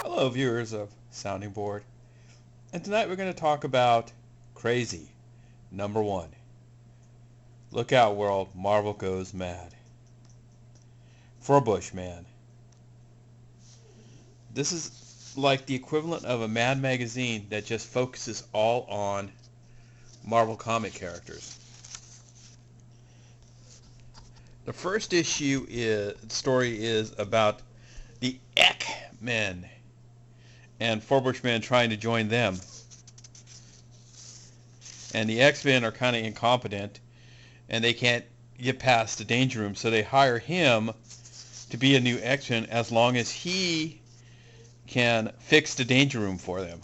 Hello, viewers of Sounding Board. And tonight we're going to talk about Crazy, #1. Look out, world, Marvel goes mad. Furbush Man. This is like the equivalent of a Mad magazine that just focuses all on Marvel comic characters. The first story is about the X-Men and Furbush Man trying to join them. And the X-Men are kind of incompetent, and they can't get past the Danger Room, so they hire him to be a new X-Men as long as he can fix the Danger Room for them.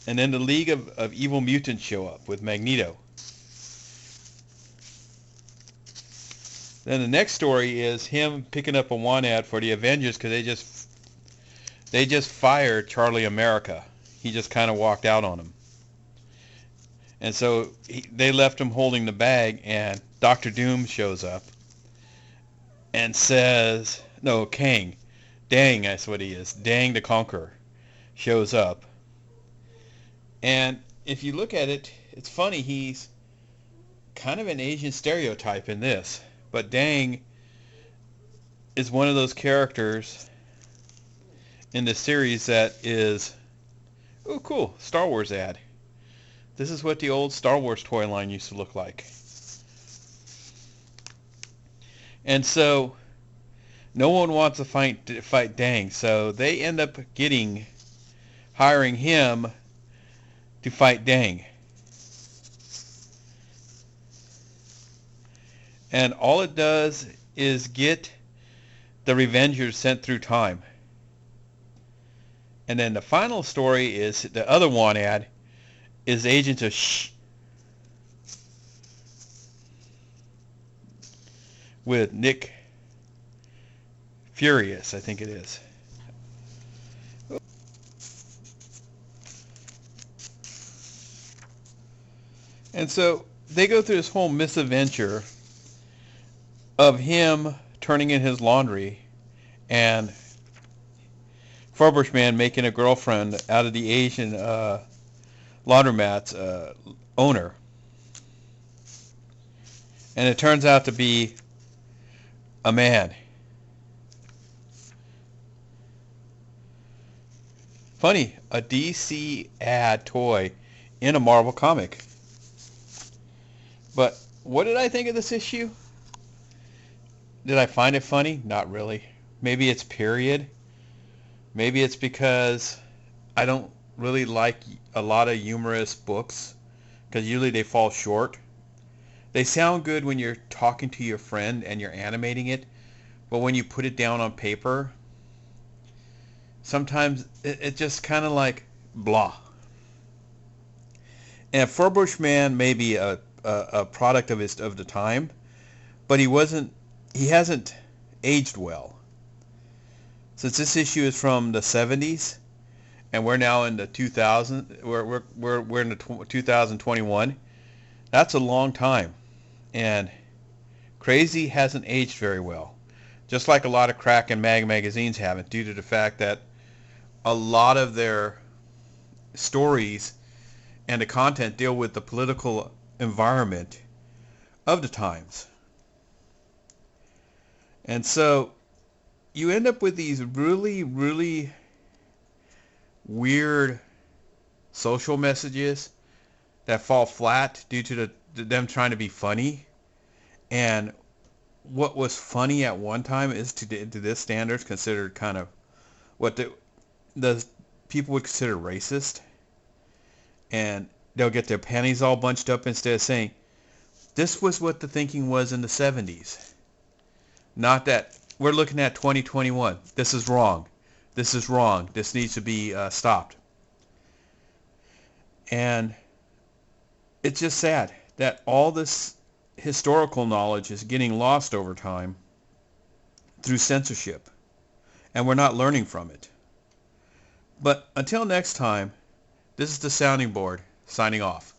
And then the League of Evil Mutants show up with Magneto. Then the next story is him picking up a want ad for the Avengers because they just fired Charlie America. He just kind of walked out on them. And so they left him holding the bag, and Dr. Doom shows up and says, no, Kang. Dang, that's what he is. Dang the Conqueror shows up. And if you look at it, it's funny. He's kind of an Asian stereotype in this. But Dang is one of those characters in the series that is, oh cool, Star Wars ad. This is what the old Star Wars toy line used to look like. And so no one wants to fight Dang, so they end up hiring him to fight Dang. And all it does is get the Revengers sent through time. And then the final story is the other one ad is Agents of Shh with Nick Furious, I think it is. And so they go through this whole misadventure of him turning in his laundry and Furbush Man making a girlfriend out of the Asian laundromat's owner. And it turns out to be a man. Funny, a DC ad toy in a Marvel comic. But what did I think of this issue? Did I find it funny? Not really. Maybe it's period. Maybe it's because I don't really like a lot of humorous books, because usually they fall short. They sound good when you're talking to your friend and you're animating it, but when you put it down on paper, sometimes it just kind of like blah. And Furbush Man may be a product of the time, but he hasn't aged well. Since this issue is from the 70s, and we're now in the 2000, we're in the 2021. That's a long time, and Crazy hasn't aged very well. Just like a lot of crack and magazines haven't, due to the fact that a lot of their stories and the content deal with the political environment of the times. And so you end up with these really, really weird social messages that fall flat due to them trying to be funny. And what was funny at one time is to this standards considered kind of what the people would consider racist. And they'll get their panties all bunched up instead of saying, this was what the thinking was in the 70s. Not that we're looking at 2021. This is wrong. This is wrong. This needs to be stopped. And it's just sad that all this historical knowledge is getting lost over time through censorship, and we're not learning from it. But until next time, this is the Sounding Board, signing off.